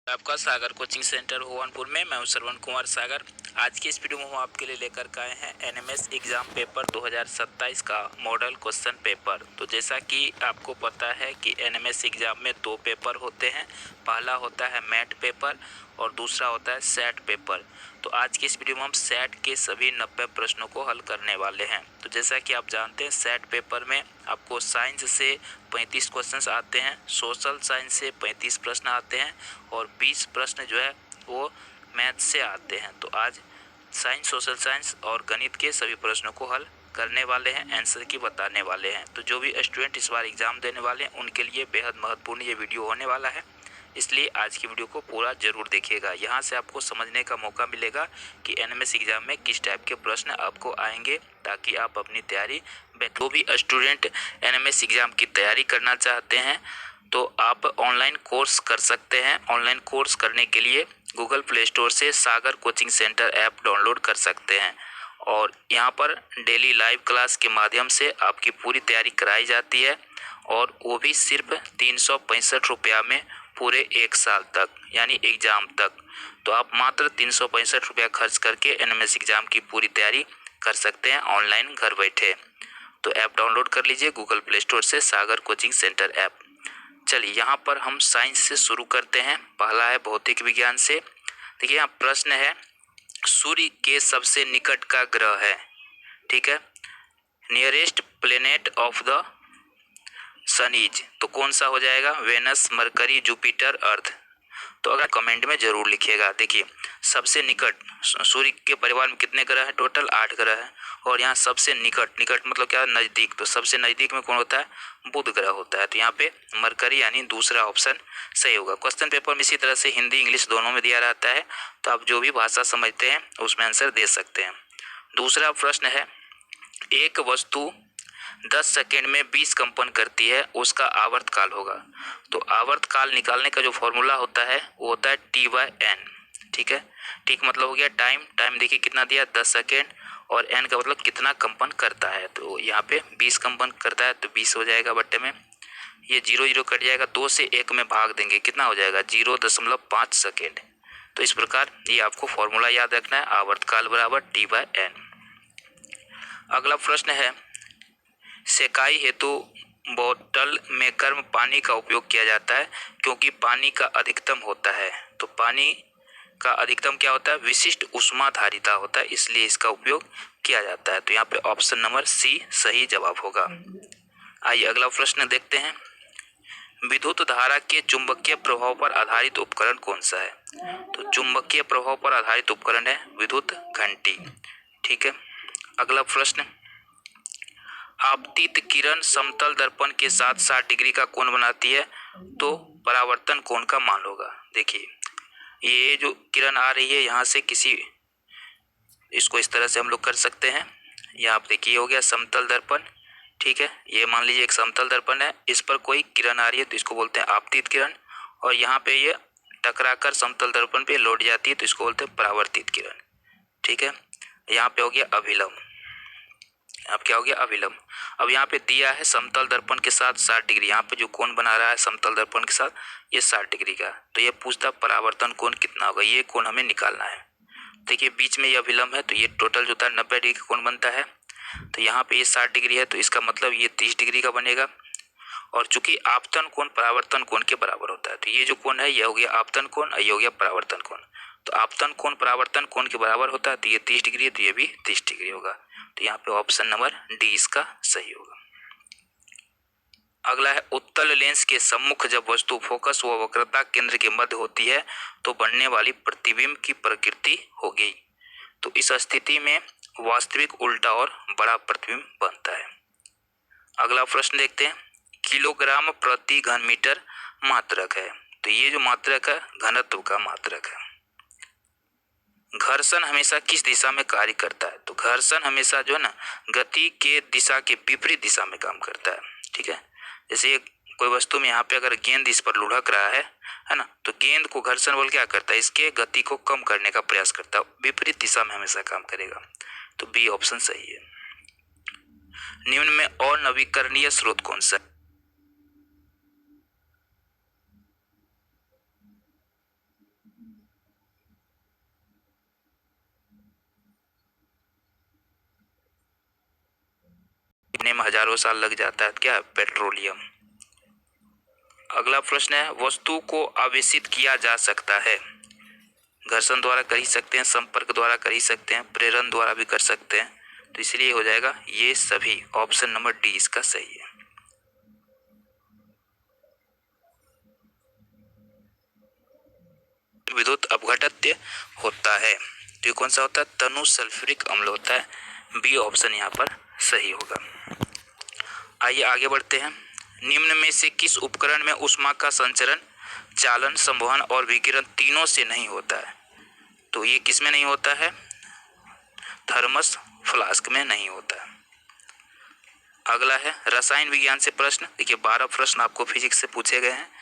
आपका सागर coaching centre होवनपुर में मैं हूं श्रवण कुमार सागर। आज की इस वीडियो में हम आपके लिए लेकर के आए हैं एनएमएस एग्जाम पेपर 2027 का मॉडल क्वेश्चन पेपर। तो जैसा कि आपको पता है कि एनएमएस एग्जाम में दो पेपर होते हैं। पहला होता है मैट पेपर और दूसरा होता है सेट पेपर। तो आज की इस वीडियो में हम सेट के सभी 90 प्रश्नों को हल करने वाले हैं। तो जैसा कि आप जानते हैं सेट पेपर में आपको साइंस से 35 क्वेश्चंस आते हैं, सोशल साइंस से 35 प्रश्न आते हैं और 20 प्रश्न जो है वो मैथ से आते हैं। तो आज साइंस, सोशल साइंस और गणित के सभी प्रश्नों को हल करने वाले हैं, आंसर की बताने वाले हैं। तो जो भी स्टूडेंट इस बार एग्जाम देने वाले हैं उनके लिए बेहद महत्वपूर्ण ये वीडियो होने वाला है, इसलिए आज की वीडियो को पूरा जरूर देखिएगा। यहाँ से आपको समझने का मौका मिलेगा कि एनएमएस एग्जाम में किस टाइप के प्रश्न आपको आएंगे, ताकि आप अपनी तैयारी जो भी स्टूडेंट एनएमएस एग्जाम की तैयारी करना चाहते हैं तो आप ऑनलाइन कोर्स कर सकते हैं। ऑनलाइन कोर्स करने के लिए गूगल प्ले स्टोर से सागर कोचिंग सेंटर ऐप डाउनलोड कर सकते हैं और यहाँ पर डेली लाइव क्लास के माध्यम से आपकी पूरी तैयारी कराई जाती है और वो भी सिर्फ 365 रुपया में पूरे एक साल तक, यानी एग्जाम तक। तो आप मात्र 365 रुपया खर्च करके एनएमएस एग्जाम की पूरी तैयारी कर सकते हैं ऑनलाइन घर बैठे। तो ऐप डाउनलोड कर लीजिए गूगल प्ले स्टोर से सागर कोचिंग सेंटर ऐप। चलिए यहाँ पर हम साइंस से शुरू करते हैं। पहला है भौतिक विज्ञान से। देखिए यहाँ प्रश्न है, सूर्य के सबसे निकट का ग्रह है, ठीक है, nearest planet of the sun is, तो कौन सा हो जाएगा? Venus, Mercury, Jupiter, earth. तो अगर कमेंट में जरूर लिखिएगा। देखिए सबसे निकट, सूर्य के परिवार में कितने ग्रह हैं? टोटल 8 ग्रह हैं और यहाँ सबसे निकट, निकट मतलब क्या? नजदीक। तो सबसे नजदीक में कौन होता है? बुध ग्रह होता है। तो यहाँ पे मरकरी यानी दूसरा ऑप्शन सही होगा। क्वेश्चन पेपर में इसी तरह से हिंदी इंग्लिश दोनों में दिया रहता है, तो आप जो भी भाषा समझते हैं उसमें आंसर दे सकते हैं। दूसरा प्रश्न है, एक वस्तु 10 सेकेंड में 20 कंपन करती है, उसका आवर्त काल होगा। तो आवर्त काल निकालने का जो फॉर्मूला होता है वो होता है T/N, ठीक है। ठीक मतलब हो गया टाइम। टाइम देखिए कितना दिया? 10 सेकेंड, और N का मतलब कितना कंपन करता है। तो यहाँ पे 20 कंपन करता है तो 20 हो जाएगा बट्टे में, ये 0 0 कट जाएगा, 2 से 1 में भाग देंगे, कितना हो जाएगा? 0.5 सेकेंड। तो इस प्रकार ये आपको फॉर्मूला याद रखना है, आवर्त काल बराबर T/N। अगला प्रश्न है, सेकाई हेतु बोतल में गर्म पानी का उपयोग किया जाता है क्योंकि पानी का अधिकतम होता है। तो पानी का अधिकतम क्या होता है? विशिष्ट ऊष्माधारिता होता है, इसलिए इसका उपयोग किया जाता है। तो यहाँ पे ऑप्शन नंबर सी सही जवाब होगा। आइए अगला प्रश्न देखते हैं, विद्युत धारा के चुंबकीय प्रभाव पर आधारित उपकरण कौन सा है? तो चुंबकीय प्रभाव पर आधारित उपकरण है विद्युत घंटी, ठीक है। अगला प्रश्न, आपतित किरण समतल दर्पण के साथ 60 डिग्री का कोण बनाती है, तो परावर्तन कोण का मान होगा। देखिए ये जो किरण आ रही है यहाँ से किसी, इसको इस तरह से हम लोग कर सकते हैं। यहाँ आप देखिए हो गया समतल दर्पण, ठीक है। ये मान लीजिए एक समतल दर्पण है, इस पर कोई किरण आ रही है तो इसको बोलते हैं आपतित किरण, और यहाँ पे ये टकराकर समतल दर्पण पे लौट जाती है तो इसको बोलते हैं परावर्तित किरण, ठीक है। यहाँ पे हो गया अभिलंब, अब क्या हो गया? अभिलंब। अब यहाँ पे दिया है समतल दर्पण के साथ 60 डिग्री, यहाँ पे जो कोण बना रहा है समतल दर्पण के साथ ये 60 डिग्री का, तो ये पूछता परावर्तन कोण कितना होगा, ये कोण हमें निकालना है। देखिए बीच में ये अभिलंब है तो ये टोटल जो होता है 90 डिग्री का कोण बनता है। तो यहाँ पे ये 60 डिग्री है तो इसका मतलब ये 30 डिग्री का बनेगा, और चूंकि आपतन कोण परावर्तन कोण के बराबर होता है तो ये जो कोण है ये हो गया आपतन कोण और ये हो गया परावर्तन कोण। तो आपतन कोण परावर्तन कोण के बराबर होता है तो ये 30 डिग्री है तो ये भी 30 डिग्री होगा। तो यहाँ पे ऑप्शन नंबर डी इसका सही होगा। अगला है, उत्तल लेंस के सम्मुख जब वस्तु फोकस व वक्रता केंद्र के मध्य होती है तो बनने वाली प्रतिबिंब की प्रकृति होगी। तो इस स्थिति में वास्तविक उल्टा और बड़ा प्रतिबिंब बनता है। अगला प्रश्न देखते हैं, किलोग्राम प्रति घन मीटर मात्रक है, तो ये जो मात्रक है घनत्व का मात्रक है। घर्षण हमेशा किस दिशा में कार्य करता है? तो घर्षण हमेशा जो है ना गति के दिशा के विपरीत दिशा में काम करता है, ठीक है। जैसे कोई वस्तु में यहाँ पे अगर गेंद इस पर लुढ़क रहा है ना, तो गेंद को घर्षण बल क्या करता है? इसके गति को कम करने का प्रयास करता है, विपरीत दिशा में हमेशा काम करेगा। तो बी ऑप्शन सही है। निम्न में अनवीकरणीय स्रोत कौन सा है? बनने में हजारों साल लग जाता है, क्या? पेट्रोलियम। अगला प्रश्न है, वस्तु को आवेशित किया जा सकता है? घर्षण द्वारा कर ही सकते हैं, संपर्क द्वारा कर ही सकते हैं, प्रेरण द्वारा भी कर सकते हैं, तो इसलिए हो जाएगा ये सभी। ऑप्शन नंबर डी इसका सही है। विद्युत अपघटन होता है तो ये कौन सा होता है? तनु सल्फ्यूरिक अम्ल होता है। बी ऑप्शन यहाँ पर सही होगा। आइए आगे बढ़ते हैं। निम्न में से किस उपकरण में ऊष्मा का संचरण, चालन, संवहन और विकिरण तीनों से नहीं होता है? तो ये किस में नहीं होता है? थर्मस फ्लास्क में नहीं होता है। अगला है रसायन विज्ञान से प्रश्न। देखिए 12 प्रश्न आपको फिजिक्स से पूछे गए हैं।